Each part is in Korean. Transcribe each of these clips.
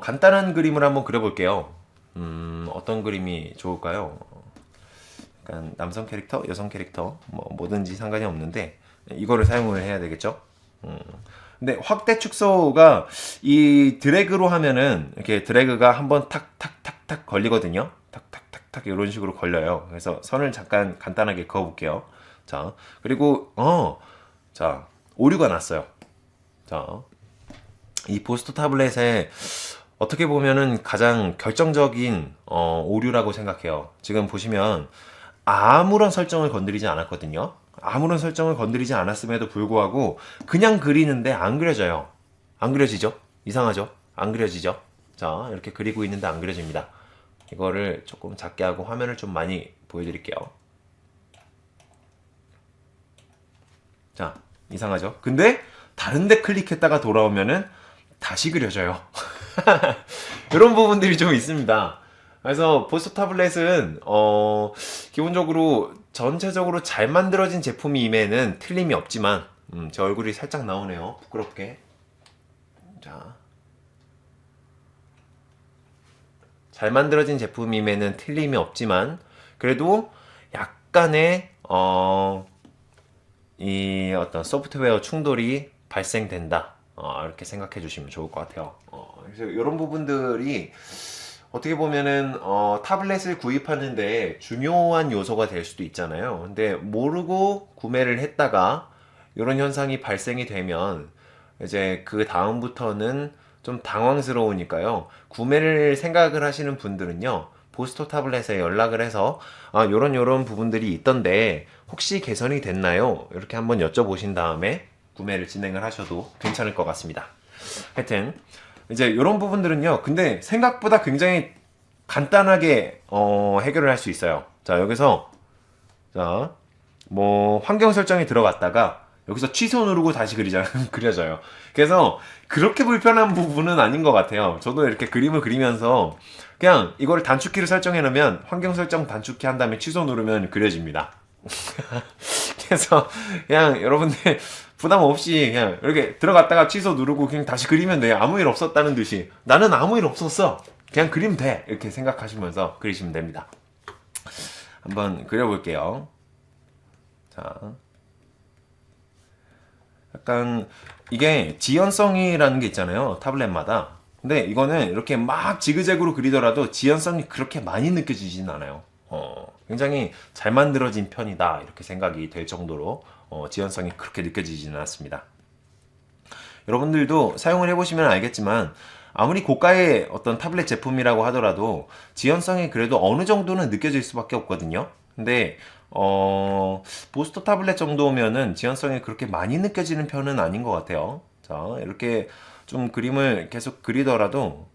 간단한 그림을 한번 그려볼게요. 어떤 그림이 좋을까요? 약간 남성 캐릭터, 여성 캐릭터, 뭐든지 상관이 없는데, 이거를 사용을 해야 되겠죠? 근데 확대 축소가 이 드래그로 하면은 이렇게 드래그가 한번 탁탁탁탁 걸리거든요. 탁탁탁탁 이런 식으로 걸려요. 그래서 선을 잠깐 간단하게 그어볼게요. 자, 그리고 자, 오류가 났어요. 자, 이 보스토 타블렛에 어떻게 보면은 가장 결정적인 오류라고 생각해요. 지금 보시면 아무런 설정을 건드리지 않았거든요. 아무런 설정을 건드리지 않았음에도 불구하고 그냥 그리는데 안 그려져요. 안 그려지죠? 이상하죠? 안 그려지죠? 자, 이렇게 그리고 있는데 안 그려집니다. 이거를 조금 작게 하고 화면을 좀 많이 보여드릴게요. 자, 이상하죠? 근데 다른데 클릭했다가 돌아오면은 다시 그려져요. 이런 부분들이 좀 있습니다. 그래서 보스 타블렛은 기본적으로 전체적으로 잘 만들어진 제품임에는 틀림이 없지만 제 얼굴이 살짝 나오네요. 부끄럽게. 자, 잘 만들어진 제품임에는 틀림이 없지만 그래도 약간의 이 어떤 소프트웨어 충돌이 발생된다. 이렇게 생각해 주시면 좋을 것 같아요. 그래서 이런 부분들이 어떻게 보면은 타블렛을 구입하는데 중요한 요소가 될 수도 있잖아요. 근데 모르고 구매를 했다가 이런 현상이 발생이 되면 이제 그 다음부터는 좀 당황스러우니까요. 구매를 생각을 하시는 분들은요. 보스토 타블렛에 연락을 해서 요런 부분들이 있던데 혹시 개선이 됐나요? 이렇게 한번 여쭤보신 다음에 구매를 진행을 하셔도 괜찮을 것 같습니다. 하여튼 이제 이런 부분들은요. 근데 생각보다 굉장히 간단하게 해결을 할 수 있어요. 자, 여기서 자, 뭐 환경 설정에 들어갔다가 여기서 취소 누르고 다시 그려져요. 그래서 그렇게 불편한 부분은 아닌 것 같아요. 저도 이렇게 그림을 그리면서 그냥 이거를 단축키를 설정해 놓으면 환경 설정 단축키 한 다음에 취소 누르면 그려집니다. 그래서 그냥 여러분들 부담 없이 그냥 이렇게 들어갔다가 취소 누르고 그냥 다시 그리면 돼요. 아무 일 없었다는 듯이. 나는 아무 일 없었어. 그냥 그리면 돼. 이렇게 생각하시면서 그리시면 됩니다. 한번 그려볼게요. 자, 약간 이게 지연성이라는 게 있잖아요. 타블렛마다. 근데 이거는 이렇게 막 지그재그로 그리더라도 지연성이 그렇게 많이 느껴지진 않아요. 굉장히 잘 만들어진 편이다. 이렇게 생각이 될 정도로 지연성이 그렇게 느껴지지는 않습니다. 여러분들도 사용을 해보시면 알겠지만 아무리 고가의 어떤 타블렛 제품이라고 하더라도 지연성이 그래도 어느 정도는 느껴질 수밖에 없거든요. 근데 보스터 타블렛 정도면은 지연성이 그렇게 많이 느껴지는 편은 아닌 것 같아요. 자, 이렇게 좀 그림을 계속 그리더라도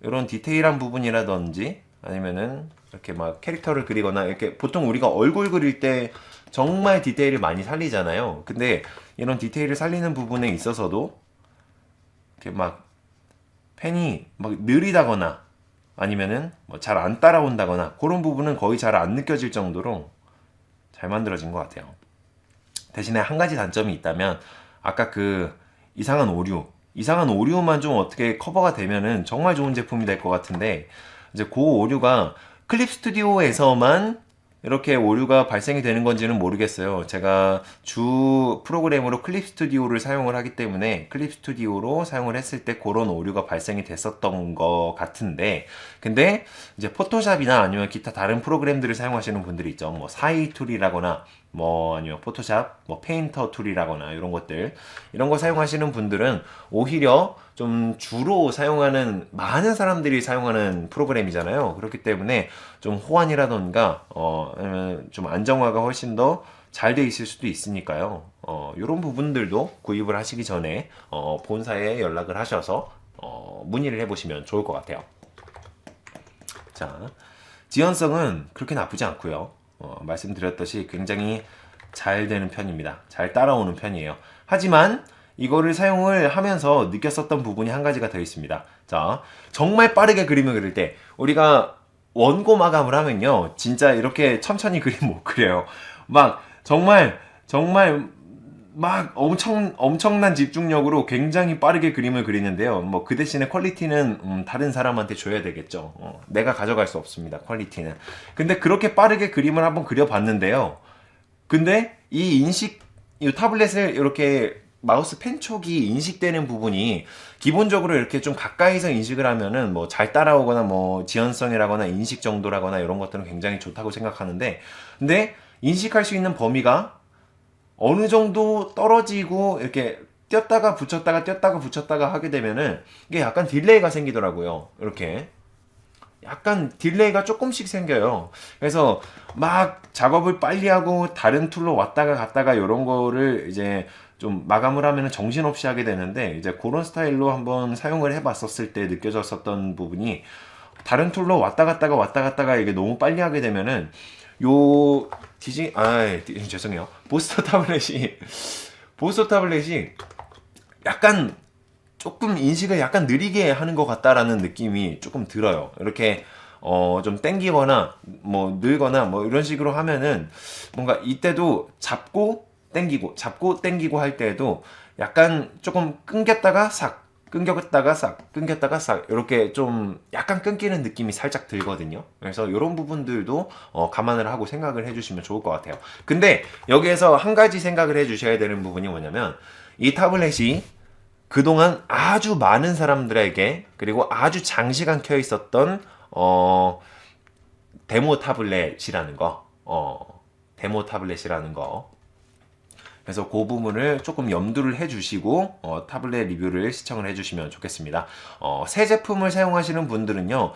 이런 디테일한 부분이라든지 아니면은 이렇게 막 캐릭터를 그리거나 이렇게 보통 우리가 얼굴 그릴 때 정말 디테일을 많이 살리잖아요. 근데 이런 디테일을 살리는 부분에 있어서도 이렇게 막 펜이 막 느리다거나 아니면은 뭐 잘 안 따라온다거나 그런 부분은 거의 잘 안 느껴질 정도로 잘 만들어진 것 같아요. 대신에 한 가지 단점이 있다면 아까 그 이상한 오류만 좀 어떻게 커버가 되면은 정말 좋은 제품이 될 것 같은데 이제 그 오류가 클립 스튜디오에서만 이렇게 오류가 발생이 되는 건지는 모르겠어요. 제가 주 프로그램으로 클립 스튜디오를 사용을 하기 때문에 클립 스튜디오로 사용을 했을 때 그런 오류가 발생이 됐었던 것 같은데 근데 이제 포토샵이나 아니면 기타 다른 프로그램들을 사용하시는 분들이 있죠. 뭐 사이 툴이라거나 뭐 아니면 포토샵, 뭐 페인터 툴이라거나 이런 것들 이런 거 사용하시는 분들은 오히려 좀 주로 사용하는 많은 사람들이 사용하는 프로그램이잖아요. 그렇기 때문에 좀 호환이라던가 아니면 좀 안정화가 훨씬 더 잘 돼 있을 수도 있으니까요. 이런 부분들도 구입을 하시기 전에 본사에 연락을 하셔서 문의를 해보시면 좋을 것 같아요. 자, 지연성은 그렇게 나쁘지 않고요. 말씀드렸듯이 굉장히 잘 되는 편입니다. 잘 따라오는 편이에요. 하지만 이거를 사용을 하면서 느꼈었던 부분이 한 가지가 더 있습니다. 자, 정말 빠르게 그림을 그릴 때 우리가 원고 마감을 하면요. 진짜 이렇게 천천히 그림 못 그려요. 막 정말 막 엄청난 집중력으로 굉장히 빠르게 그림을 그리는데요. 뭐 그 대신에 퀄리티는 다른 사람한테 줘야 되겠죠. 내가 가져갈 수 없습니다. 퀄리티는. 근데 그렇게 빠르게 그림을 한번 그려봤는데요. 근데 이 타블렛을 이렇게 마우스 펜촉이 인식되는 부분이 기본적으로 이렇게 좀 가까이서 인식을 하면은 뭐 잘 따라오거나 뭐 지연성이라거나 인식 정도라거나 이런 것들은 굉장히 좋다고 생각하는데, 근데 인식할 수 있는 범위가 어느 정도 떨어지고 이렇게 띄었다가 붙였다가 띄었다가 붙였다가 하게 되면은 이게 약간 딜레이가 생기더라고요. 이렇게 약간 딜레이가 조금씩 생겨요. 그래서 막 작업을 빨리 하고 다른 툴로 왔다가 갔다가 이런 거를 이제 좀 마감을 하면 정신없이 하게 되는데, 이제 그런 스타일로 한번 사용을 해봤었을 때 느껴졌었던 부분이, 다른 툴로 왔다 갔다가 이게 너무 빨리 하게 되면은 요 죄송해요. 보스터 타블렛이 약간 조금 인식을 약간 느리게 하는 것 같다라는 느낌이 조금 들어요. 이렇게 좀 땡기거나 뭐 늘거나 뭐 이런 식으로 하면은 뭔가 이때도 잡고 땡기고 할 때에도 약간 조금 끊겼다가 싹 이렇게 좀 약간 끊기는 느낌이 살짝 들거든요. 그래서 이런 부분들도 감안을 하고 생각을 해주시면 좋을 것 같아요. 근데 여기에서 한 가지 생각을 해주셔야 되는 부분이 뭐냐면, 이 타블렛이 그동안 아주 많은 사람들에게, 그리고 아주 장시간 켜 있었던 데모 타블렛이라는 거, 데모 타블렛이라는 거. 그래서 그 부분을 조금 염두를 해주시고 타블렛 리뷰를 시청을 해주시면 좋겠습니다. 새 제품을 사용하시는 분들은요,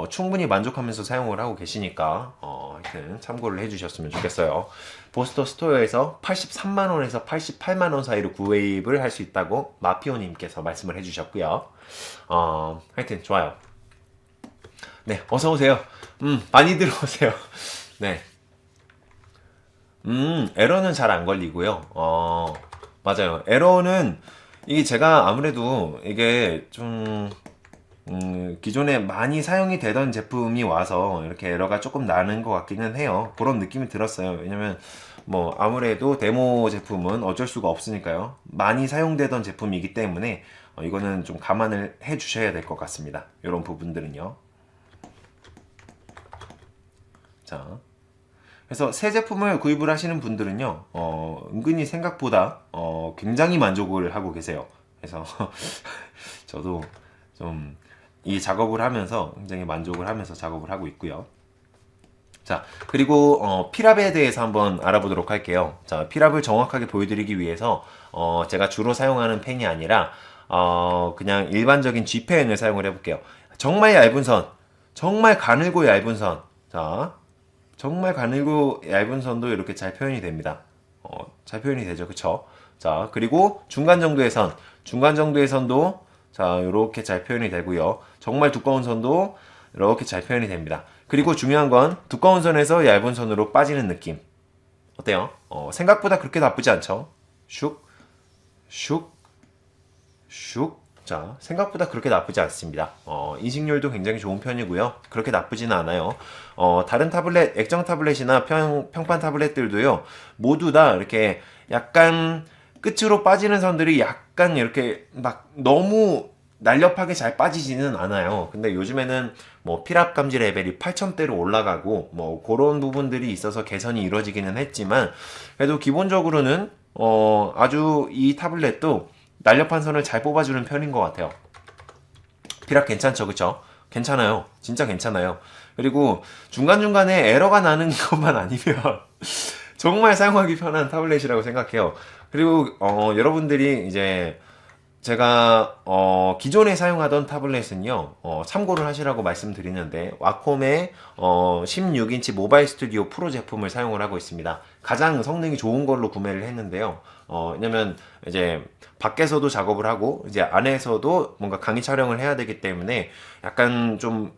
충분히 만족하면서 사용을 하고 계시니까 하여튼 참고를 해주셨으면 좋겠어요. 보스터 스토어에서 83만원에서 88만원 사이로 구입을 할 수 있다고 마피오님께서 말씀을 해주셨고요. 하여튼 좋아요. 네, 어서오세요. 많이 들어오세요. 네. 에러는 잘 안 걸리고요. 맞아요. 에러는, 이게 제가 아무래도 이게 좀, 기존에 많이 사용이 되던 제품이 와서 이렇게 에러가 조금 나는 것 같기는 해요. 그런 느낌이 들었어요. 왜냐면, 뭐, 아무래도 데모 제품은 어쩔 수가 없으니까요. 많이 사용되던 제품이기 때문에, 이거는 좀 감안을 해 주셔야 될 것 같습니다. 이런 부분들은요. 자. 그래서 새 제품을 구입을 하시는 분들은요, 은근히 생각보다 굉장히 만족을 하고 계세요. 그래서 저도 좀 이 작업을 하면서 굉장히 만족을 하면서 작업을 하고 있고요. 자, 그리고 피랍에 대해서 한번 알아보도록 할게요. 자, 피랍을 정확하게 보여드리기 위해서 제가 주로 사용하는 펜이 아니라 그냥 일반적인 G펜을 사용을 해볼게요. 정말 얇은 선, 정말 가늘고 얇은 선. 자, 정말 가늘고 얇은 선도 이렇게 잘 표현이 됩니다. 잘 표현이 되죠. 그쵸? 자, 그리고 중간 정도의 선도 자, 이렇게 잘 표현이 되고요. 정말 두꺼운 선도 이렇게 잘 표현이 됩니다. 그리고 중요한 건 두꺼운 선에서 얇은 선으로 빠지는 느낌. 어때요? 생각보다 그렇게 나쁘지 않죠? 슉, 슉, 슉. 자, 생각보다 그렇게 나쁘지 않습니다. 인식률도 굉장히 좋은 편이고요. 그렇게 나쁘지는 않아요. 다른 타블렛, 액정 타블렛이나 평판 타블렛들도요, 모두 다 이렇게 약간 끝으로 빠지는 선들이 약간 이렇게 막 너무 날렵하게 잘 빠지지는 않아요. 근데 요즘에는 뭐 피랍 감지 레벨이 8000대로 올라가고 뭐 그런 부분들이 있어서 개선이 이루어지기는 했지만, 그래도 기본적으로는 아주 이 타블렛도 날렵한 선을 잘 뽑아주는 편인 것 같아요. 피랍 괜찮죠, 그쵸? 괜찮아요. 진짜 괜찮아요. 그리고 중간중간에 에러가 나는 것만 아니면 정말 사용하기 편한 타블렛이라고 생각해요. 그리고 여러분들이 이제 제가 기존에 사용하던 타블렛은요, 참고를 하시라고 말씀드리는데, 와콤의 16인치 모바일 스튜디오 프로 제품을 사용을 하고 있습니다. 가장 성능이 좋은 걸로 구매를 했는데요. 왜냐면 이제 밖에서도 작업을 하고 이제 안에서도 뭔가 강의 촬영을 해야 되기 때문에 약간 좀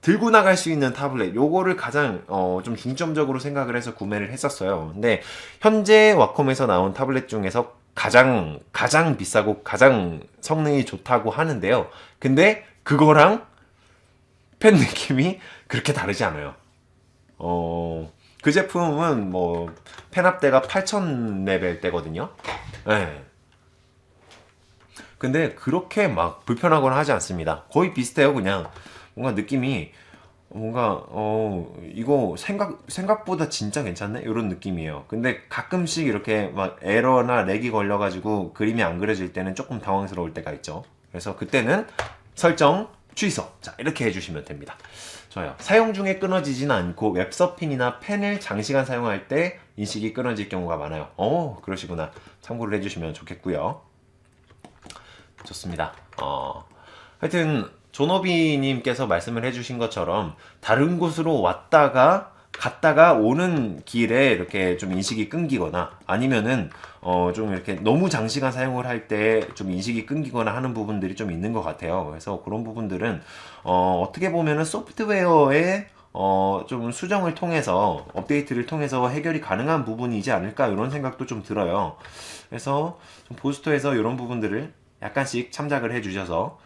들고 나갈 수 있는 타블렛, 요거를 가장 좀 중점적으로 생각을 해서 구매를 했었어요. 근데 현재 와콤에서 나온 타블렛 중에서 가장 비싸고 가장 성능이 좋다고 하는데요. 근데 그거랑 펜 느낌이 그렇게 다르지 않아요. 그 제품은 뭐 펜압대가 8000레벨대거든요. 네. 근데 그렇게 막 불편하거나 하지 않습니다. 거의 비슷해요. 그냥 뭔가 느낌이 뭔가 이거 생각보다 진짜 괜찮네 이런 느낌이에요. 근데 가끔씩 이렇게 막 에러나 렉이 걸려가지고 그림이 안 그려질 때는 조금 당황스러울 때가 있죠. 그래서 그때는 설정 취소, 자 이렇게 해주시면 됩니다. 좋아요. 사용 중에 끊어지진 않고 웹서핑이나 펜을 장시간 사용할 때 인식이 끊어질 경우가 많아요. 그러시구나. 참고를 해주시면 좋겠고요. 좋습니다. 하여튼 존호비님께서 말씀을 해주신 것처럼 다른 곳으로 왔다가 갔다가 오는 길에 이렇게 좀 인식이 끊기거나 아니면은 좀 이렇게 너무 장시간 사용을 할 때 좀 인식이 끊기거나 하는 부분들이 좀 있는 것 같아요. 그래서 그런 부분들은 어떻게 보면은 소프트웨어의 좀 수정을 통해서 업데이트를 통해서 해결이 가능한 부분이지 않을까 이런 생각도 좀 들어요. 그래서 좀 보스토에서 이런 부분들을 약간씩 참작을 해주셔서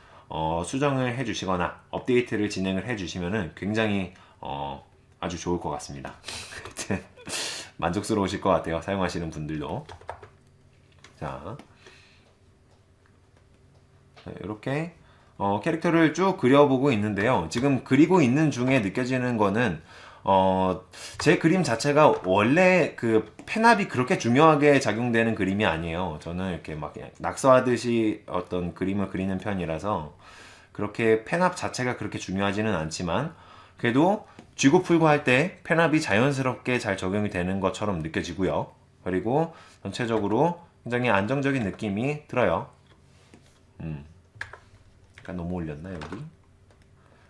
수정을 해주시거나 업데이트를 진행을 해주시면은 굉장히 아주 좋을 것 같습니다. 만족스러우실 것 같아요. 사용하시는 분들도. 자, 이렇게 캐릭터를 쭉 그려보고 있는데요. 지금 그리고 있는 중에 느껴지는 거는 제 그림 자체가 원래 그 펜압이 그렇게 중요하게 작용되는 그림이 아니에요. 저는 이렇게 막 낙서하듯이 어떤 그림을 그리는 편이라서 그렇게 펜압 자체가 그렇게 중요하지는 않지만 그래도 쥐고 풀고 할 때 펜압이 자연스럽게 잘 적용이 되는 것처럼 느껴지고요. 그리고 전체적으로 굉장히 안정적인 느낌이 들어요. 약간 너무 올렸나 여기?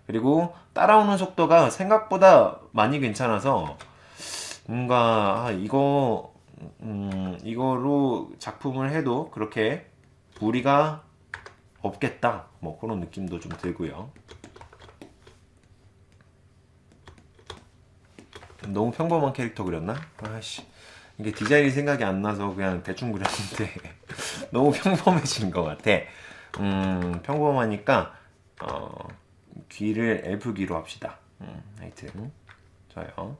그리고 따라오는 속도가 생각보다 많이 괜찮아서 뭔가 이거로 작품을 해도 그렇게 무리가 없겠다 뭐 그런 느낌도 좀 들고요. 너무 평범한 캐릭터 그렸나? 아씨 이게 디자인이 생각이 안 나서 그냥 대충 그렸는데 너무 평범해진 것 같아. 평범하니까 귀를 엘프 귀로 합시다. 하여튼 좋아요.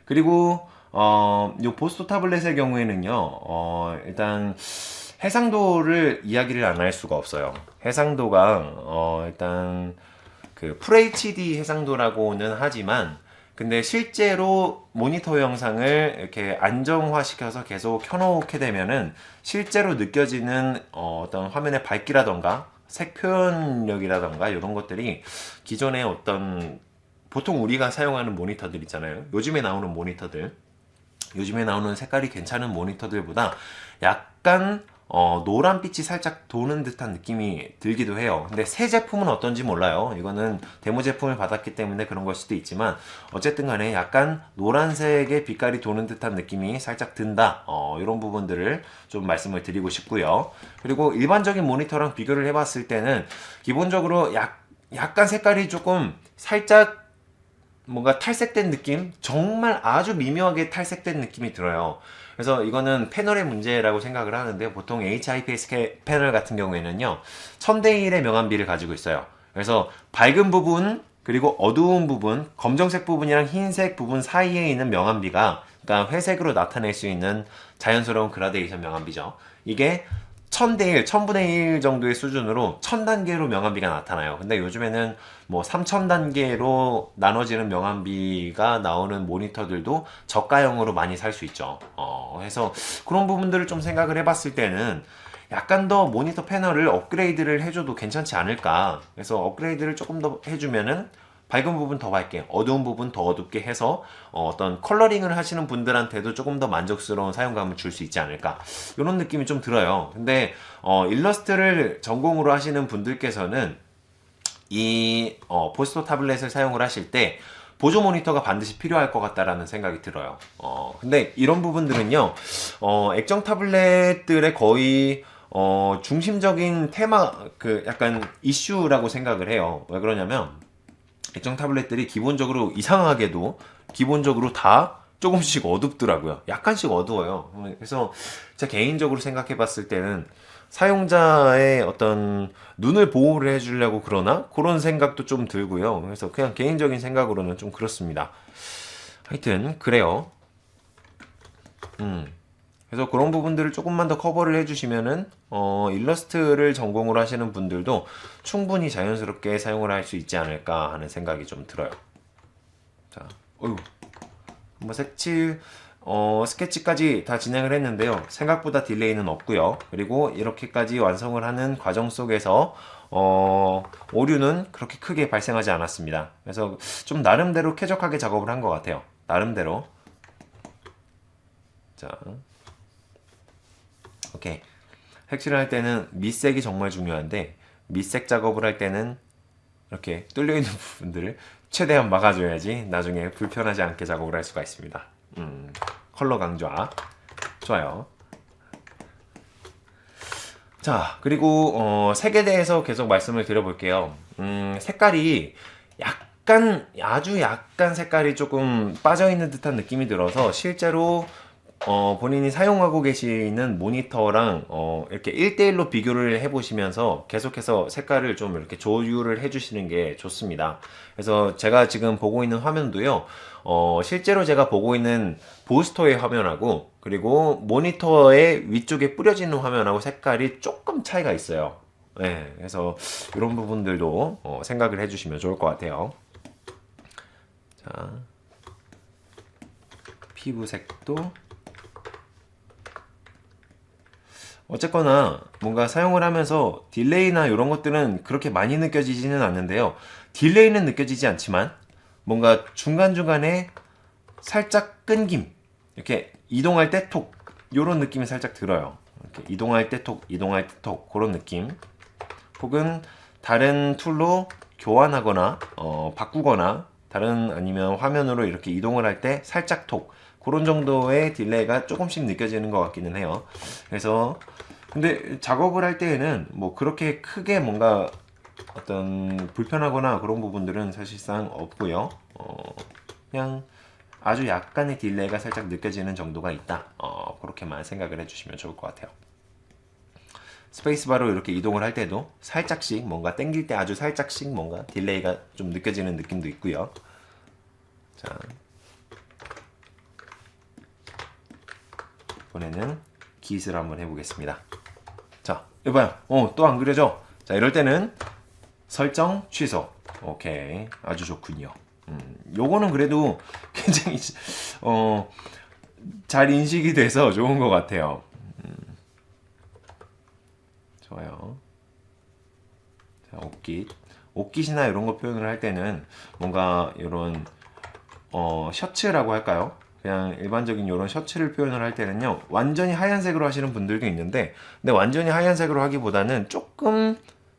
그리고 요 보스토 타블렛의 경우에는요 일단 해상도를 이야기를 안 할 수가 없어요. 해상도가 일단 그 FHD 해상도라고는 하지만 근데 실제로 모니터 영상을 이렇게 안정화시켜서 계속 켜놓게 되면은 실제로 느껴지는 어떤 화면의 밝기라던가 색 표현력이라던가 이런 것들이 기존의 어떤 보통 우리가 사용하는 모니터들 있잖아요. 요즘에 나오는 모니터들, 요즘에 나오는 색깔이 괜찮은 모니터들보다 약간 노란빛이 살짝 도는 듯한 느낌이 들기도 해요. 근데 새 제품은 어떤지 몰라요. 이거는 데모 제품을 받았기 때문에 그런 걸 수도 있지만 어쨌든 간에 약간 노란색의 빛깔이 도는 듯한 느낌이 살짝 든다. 이런 부분들을 좀 말씀을 드리고 싶고요. 그리고 일반적인 모니터랑 비교를 해봤을 때는 기본적으로 약간 색깔이 조금 살짝 뭔가 탈색된 느낌? 정말 아주 미묘하게 탈색된 느낌이 들어요. 그래서 이거는 패널의 문제라고 생각을 하는데 보통 HIPS 패널 같은 경우에는요 1000대1의 명암비를 가지고 있어요. 그래서 밝은 부분 그리고 어두운 부분 검정색 부분이랑 흰색 부분 사이에 있는 명암비가 그러니까 회색으로 나타낼 수 있는 자연스러운 그라데이션 명암비죠. 이게 1000대1, 1000분의 1 정도의 수준으로 1000단계로 명암비가 나타나요. 근데 요즘에는 뭐 3000단계로 나눠지는 명암비가 나오는 모니터들도 저가형으로 많이 살 수 있죠. 그래서 그런 부분들을 좀 생각을 해봤을 때는 약간 더 모니터 패널을 업그레이드를 해줘도 괜찮지 않을까. 그래서 업그레이드를 조금 더 해주면은 밝은 부분 더 밝게, 어두운 부분 더 어둡게 해서 어떤 컬러링을 하시는 분들한테도 조금 더 만족스러운 사용감을 줄 수 있지 않을까 이런 느낌이 좀 들어요. 근데 일러스트를 전공으로 하시는 분들께서는 이 보스토 타블렛을 사용을 하실 때 보조 모니터가 반드시 필요할 것 같다라는 생각이 들어요. 근데 이런 부분들은요 액정 타블렛들의 거의 중심적인 테마 그 약간 이슈라고 생각을 해요. 왜 그러냐면 액정 타블렛들이 기본적으로 이상하게도 기본적으로 다 조금씩 어둡더라고요. 약간씩 어두워요. 그래서 제가 개인적으로 생각해 봤을 때는 사용자의 어떤 눈을 보호를 해주려고 그러나? 그런 생각도 좀 들고요. 그래서 그냥 개인적인 생각으로는 좀 그렇습니다. 하여튼 그래요. 그래서 그런 부분들을 조금만 더 커버를 해주시면은 일러스트를 전공으로 하시는 분들도 충분히 자연스럽게 사용을 할 수 있지 않을까 하는 생각이 좀 들어요. 자, 어휴, 뭐 색칠 스케치까지 다 진행을 했는데요. 생각보다 딜레이는 없고요. 그리고 이렇게까지 완성을 하는 과정 속에서 오류는 그렇게 크게 발생하지 않았습니다. 그래서 좀 나름대로 쾌적하게 작업을 한 것 같아요. 나름대로. 자, 오케이. 색칠을 할 때는 밑색이 정말 중요한데 밑색 작업을 할 때는 이렇게 뚫려 있는 부분들을 최대한 막아줘야지 나중에 불편하지 않게 작업을 할 수가 있습니다. 컬러 강좌 좋아요. 자, 그리고 색에 대해서 계속 말씀을 드려볼게요. 색깔이 아주 약간 색깔이 조금 빠져있는 듯한 느낌이 들어서 실제로 본인이 사용하고 계시는 모니터랑 이렇게 1대1로 비교를 해보시면서 계속해서 색깔을 좀 이렇게 조율을 해주시는 게 좋습니다. 그래서 제가 지금 보고 있는 화면도요, 실제로 제가 보고 있는 보스터의 화면하고 그리고 모니터의 위쪽에 뿌려지는 화면하고 색깔이 조금 차이가 있어요. 네, 그래서 이런 부분들도 생각을 해주시면 좋을 것 같아요. 자, 피부색도 어쨌거나 뭔가 사용을 하면서 딜레이나 이런 것들은 그렇게 많이 느껴지지는 않는데요. 딜레이는 느껴지지 않지만 뭔가 중간중간에 살짝 끊김, 이렇게 이동할 때 톡, 이런 느낌이 살짝 들어요. 이렇게 이동할 때 톡, 이동할 때 톡, 그런 느낌. 혹은 다른 툴로 교환하거나 바꾸거나 다른 아니면 화면으로 이렇게 이동을 할 때 살짝 톡, 그런 정도의 딜레이가 조금씩 느껴지는 것 같기는 해요. 그래서 근데 작업을 할 때에는 뭐 그렇게 크게 뭔가 어떤 불편하거나 그런 부분들은 사실상 없고요. 그냥 아주 약간의 딜레이가 살짝 느껴지는 정도가 있다. 그렇게만 생각을 해주시면 좋을 것 같아요. 스페이스바로 이렇게 이동을 할 때도 살짝씩 뭔가 당길 때 아주 살짝씩 뭔가 딜레이가 좀 느껴지는 느낌도 있고요. 자, 이번에는 깃을 한번 해보겠습니다. 자, 이봐요. 또 안 그려져. 자, 이럴 때는 설정 취소. 오케이, 아주 좋군요. 요거는 그래도 굉장히 잘 인식이 돼서 좋은 것 같아요. 좋아요. 자, 옷깃. 옷깃이나 이런 거 표현을 할 때는 뭔가 이런 셔츠라고 할까요? 그냥 일반적인 이런 셔츠를 표현을 할 때는요, 완전히 하얀색으로 하시는 분들도 있는데, 근데 완전히 하얀색으로 하기보다는 조금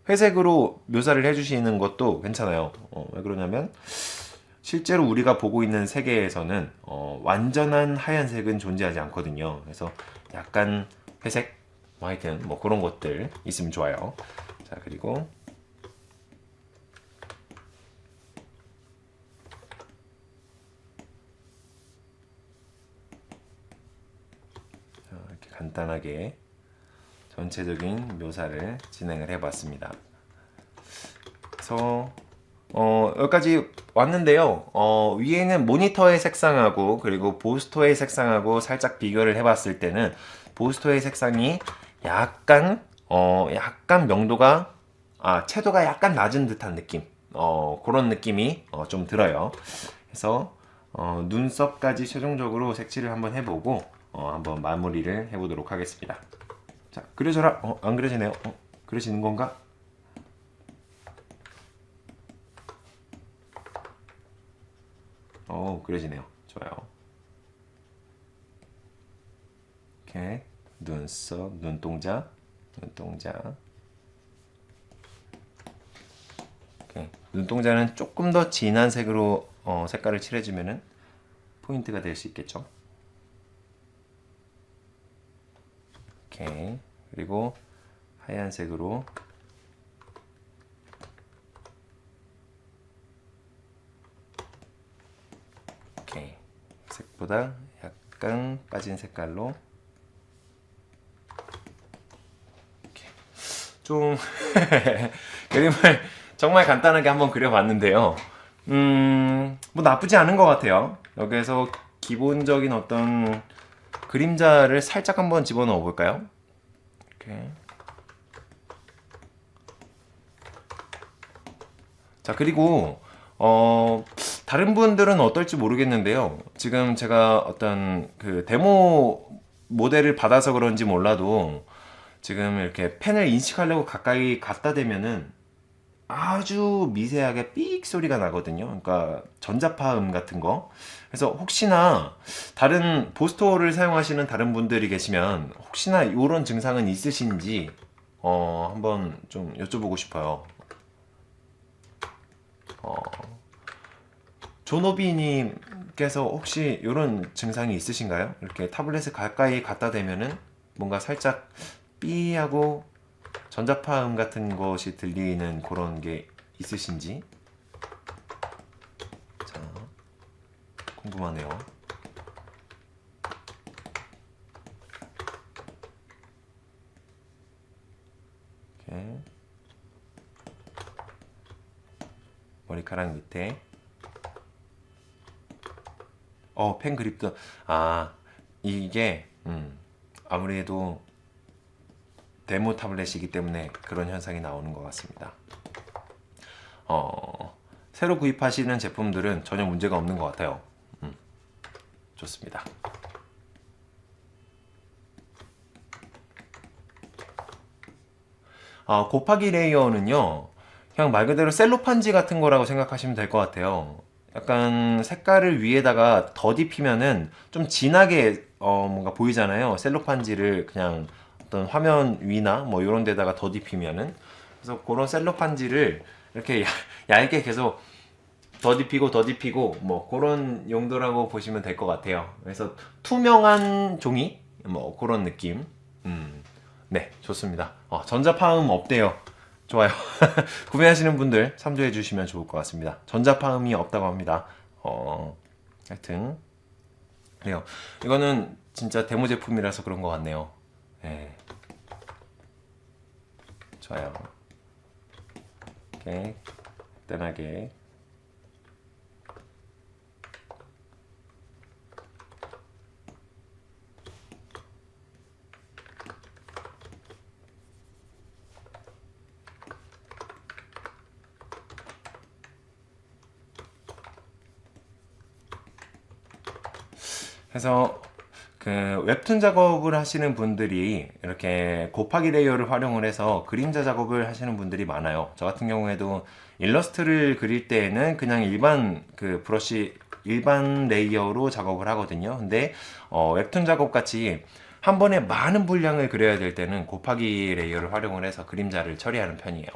회색으로 묘사를 해주시는 것도 괜찮아요. 왜 그러냐면 실제로 우리가 보고 있는 세계에서는 완전한 하얀색은 존재하지 않거든요. 그래서 약간 회색, 뭐 하여튼 뭐 그런 것들 있으면 좋아요. 자, 그리고 이렇게 간단하게 전체적인 묘사를 진행을 해봤습니다. 그래서 여기까지 왔는데요. 위에는 모니터의 색상하고 그리고 보스터의 색상하고 살짝 비교를 해봤을 때는 보스터의 색상이 약간 명도가 채도가 약간 낮은 듯한 느낌, 그런 느낌이 좀 들어요. 그래서 눈썹까지 최종적으로 색칠을 한번 해보고 한번 마무리를 해보도록 하겠습니다. 자, 그려져라. 안 그려지네요. 그려지는 건가? 그려지네요. 좋아요. 이렇게 눈썹, 눈동자, 눈동자. 오케이. 눈동자는 조금 더 진한 색으로 색깔을 칠해주면은 포인트가 될 수 있겠죠. 오케이. 그리고 하얀색으로 오케이. 색보다 약간 빠진 색깔로 오케이. 좀 그림을 정말 간단하게 한번 그려봤는데요. 뭐 나쁘지 않은 것 같아요. 여기에서 기본적인 어떤 그림자를 살짝 한번 집어넣어 볼까요? 이렇게. 자, 그리고 다른 분들은 어떨지 모르겠는데요. 지금 제가 어떤 그 데모 모델을 받아서 그런지 몰라도 지금 이렇게 펜을 인식하려고 가까이 갖다 대면은 아주 미세하게 삑 소리가 나거든요. 그러니까 전자파음 같은 거. 그래서 혹시나 다른 보스토를 사용하시는 다른 분들이 계시면 혹시나 이런 증상은 있으신지 한번 좀 여쭤보고 싶어요. 조노비님께서 혹시 이런 증상이 있으신가요? 이렇게 타블렛을 가까이 갖다 대면은 뭔가 살짝 삐 하고 전자파음 같은 것이 들리는 그런 게 있으신지 자 궁금하네요. 이렇게 머리카락 밑에 펜 그립도 이게 아무래도 데모 타블렛이기 때문에 그런 현상이 나오는 것 같습니다. 새로 구입하시는 제품들은 전혀 문제가 없는 것 같아요. 좋습니다. 곱하기 레이어는요, 그냥 말 그대로 셀로판지 같은 거라고 생각하시면 될 것 같아요. 약간 색깔을 위에다가 더딥히면은 좀 진하게 뭔가 보이잖아요. 셀로판지를 그냥 어떤 화면 위나 뭐 이런 데다가 더딥히면은 그래서 그런 셀로판지를 이렇게 얇게 계속 더딥히고 뭐 그런 용도라고 보시면 될 것 같아요. 그래서 투명한 종이 뭐 그런 느낌. 네, 좋습니다. 전자파음 없대요. 좋아요. 구매하시는 분들 참조해 주시면 좋을 것 같습니다. 전자파음이 없다고 합니다. 하여튼 그래요. 이거는 진짜 데모 제품이라서 그런 것 같네요. 네. 좋아요. 이렇게 간단하게 해서 그 웹툰 작업을 하시는 분들이 이렇게 곱하기 레이어를 활용을 해서 그림자 작업을 하시는 분들이 많아요. 저 같은 경우에도 일러스트를 그릴 때에는 그냥 일반 그 브러쉬 일반 레이어로 작업을 하거든요. 근데 웹툰 작업 같이 한 번에 많은 분량을 그려야 될 때는 곱하기 레이어를 활용을 해서 그림자를 처리하는 편이에요.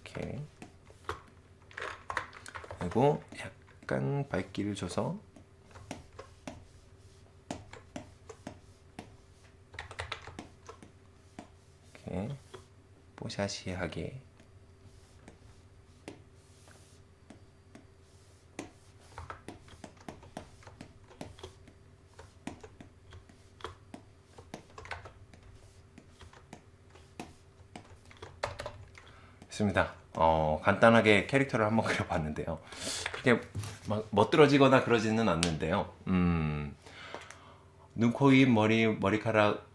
이렇게 그리고 약간 밝기를 줘서 이렇게 뽀샤시하게 있습니다. 간단하게 캐릭터를 한번 그려봤는데요. 이게 막 멋들어지거나 그러지는 않는데요. 눈, 코, 입, 머리카락,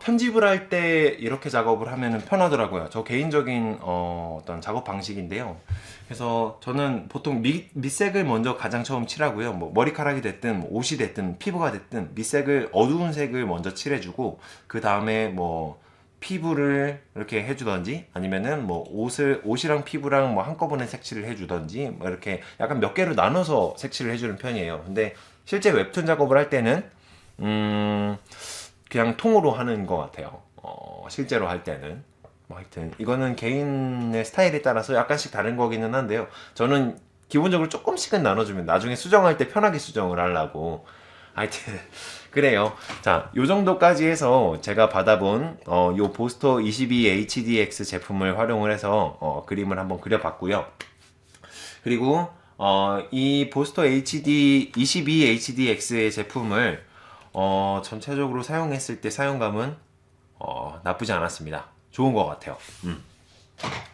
편집을 할 때 이렇게 작업을 하면 편하더라고요. 저 개인적인 어떤 작업 방식인데요. 그래서 저는 보통 밑색을 먼저 가장 처음 칠하고요. 뭐 머리카락이 됐든 뭐 옷이 됐든 피부가 됐든 밑색을 어두운 색을 먼저 칠해주고 그 다음에 뭐 피부를 이렇게 해주던지 아니면은 뭐 옷이랑 피부랑 뭐 한꺼번에 색칠을 해주던지 뭐 이렇게 약간 몇 개로 나눠서 색칠을 해주는 편이에요. 근데 실제 웹툰 작업을 할 때는 그냥 통으로 하는 것 같아요. 실제로 할 때는. 뭐 하여튼 이거는 개인의 스타일에 따라서 약간씩 다른 거기는 한데요. 저는 기본적으로 조금씩은 나눠주면 나중에 수정할 때 편하게 수정을 하려고. 하여튼 그래요. 자, 요 정도까지 해서 제가 받아본 요 보스터 22 HDX 제품을 활용을 해서 그림을 한번 그려봤고요. 그리고 이 보스터 HD 22 HDX의 제품을 전체적으로 사용했을 때 사용감은 나쁘지 않았습니다. 좋은 것 같아요.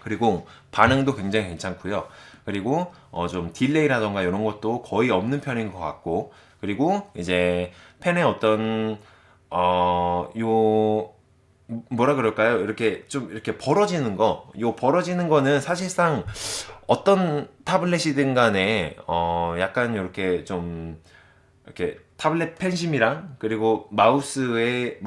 그리고 반응도 굉장히 괜찮고요. 그리고 좀 딜레이라던가 이런 것도 거의 없는 편인 것 같고, 그리고 이제 펜의 어떤 요 뭐라 그럴까요? 이렇게 좀 이렇게 벌어지는 거, 요 벌어지는 거는 사실상 어떤 타블렛이든 간에 약간 이렇게 좀 이렇게 타블렛 펜심이랑 그리고 마우스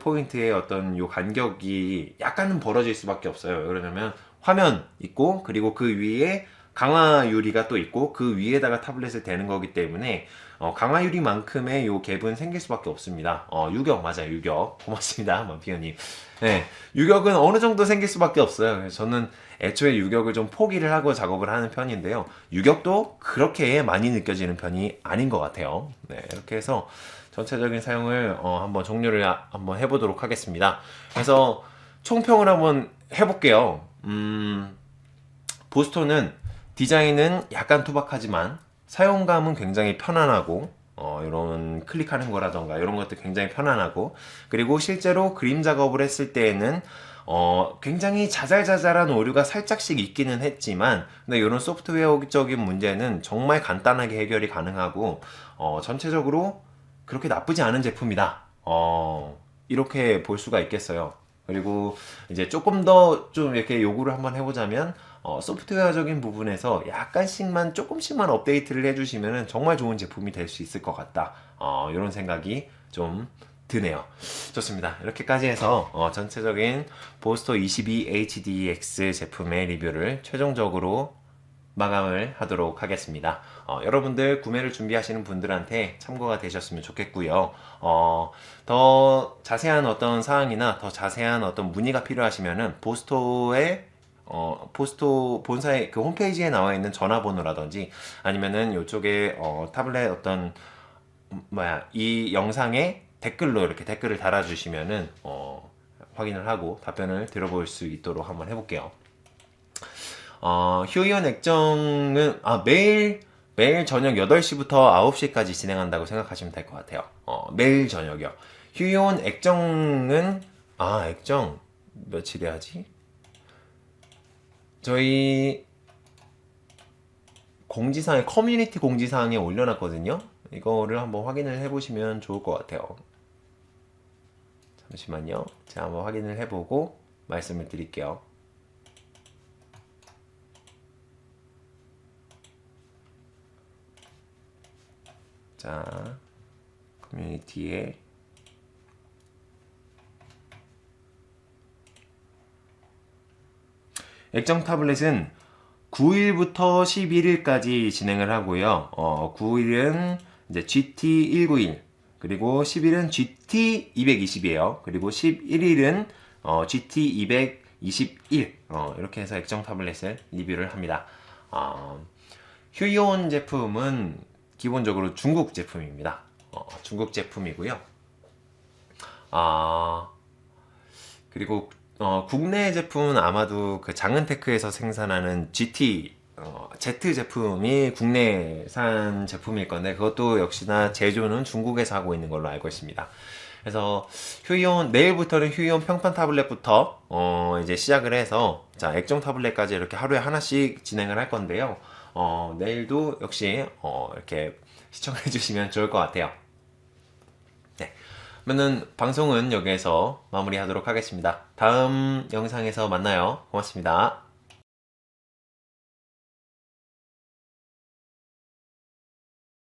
포인트의 어떤 요 간격이 약간은 벌어질 수밖에 없어요. 그러냐면 화면 있고 그리고 그 위에 강화 유리가 또 있고 그 위에다가 타블렛을 대는 거기 때문에 강화 유리만큼의 요 갭은 생길 수밖에 없습니다. 유격 맞아요. 유격 고맙습니다. 만피어님. 네, 유격은 어느 정도 생길 수밖에 없어요. 그래서 저는 애초에 유격을 좀 포기를 하고 작업을 하는 편인데요. 유격도 그렇게 많이 느껴지는 편이 아닌 것 같아요. 네, 이렇게 해서 전체적인 사용을 한번 종료를 한번 해보도록 하겠습니다. 그래서 총평을 한번 해볼게요. 보스톤은 디자인은 약간 투박하지만 사용감은 굉장히 편안하고 이런 클릭하는 거라던가 이런 것도 굉장히 편안하고, 그리고 실제로 그림 작업을 했을 때에는 굉장히 자잘자잘한 오류가 살짝씩 있기는 했지만, 근데 이런 소프트웨어적인 문제는 정말 간단하게 해결이 가능하고 전체적으로 그렇게 나쁘지 않은 제품이다. 이렇게 볼 수가 있겠어요. 그리고 이제 조금 더 좀 이렇게 요구를 한번 해보자면 소프트웨어적인 부분에서 약간씩만 조금씩만 업데이트를 해주시면 정말 좋은 제품이 될 수 있을 것 같다. 이런 생각이 좀 드네요. 좋습니다. 이렇게까지 해서 전체적인 보스토 22 HDX 제품의 리뷰를 최종적으로 마감을 하도록 하겠습니다. 여러분들 구매를 준비하시는 분들한테 참고가 되셨으면 좋겠고요. 더 자세한 어떤 사항이나 더 자세한 어떤 문의가 필요하시면은 보스토 본사의 그 홈페이지에 나와 있는 전화번호라든지 아니면은 이쪽에 타블렛 어떤 이 영상에 댓글로 이렇게 댓글을 달아주시면은 확인을 하고 답변을 들어볼 수 있도록 한번 해볼게요. 휴이온 액정은 매일 저녁 8시부터 9시까지 진행한다고 생각하시면 될 것 같아요. 매일 저녁이요. 휴이온 액정은 액정 며칠에 하지? 저희 공지사항에 커뮤니티 공지사항에 올려놨거든요. 이거를 한번 확인을 해보시면 좋을 것 같아요. 잠시만요. 제가 한번 확인을 해보고 말씀을 드릴게요. 자, 커뮤니티에 액정 타블렛은 9일부터 11일까지 진행을 하고요. 9일은 이제 GT191, 그리고 10일은 GT220이에요. 그리고 11일은 GT221. 이렇게 해서 액정 타블렛을 리뷰를 합니다. 휴이온 제품은 기본적으로 중국 제품입니다. 중국 제품이고요. 그리고 국내 제품은 아마도 그 장은테크에서 생산하는 GT Z 제품이 국내산 제품일 건데, 그것도 역시나 제조는 중국에서 하고 있는 걸로 알고 있습니다. 그래서 내일부터는 휴이온 평판 타블렛부터 이제 시작을 해서 자, 액정 타블렛까지 이렇게 하루에 하나씩 진행을 할 건데요. 내일도 역시 이렇게 시청해 주시면 좋을 것 같아요. 네. 그러면은 방송은 여기에서 마무리하도록 하겠습니다. 다음 영상에서 만나요. 고맙습니다.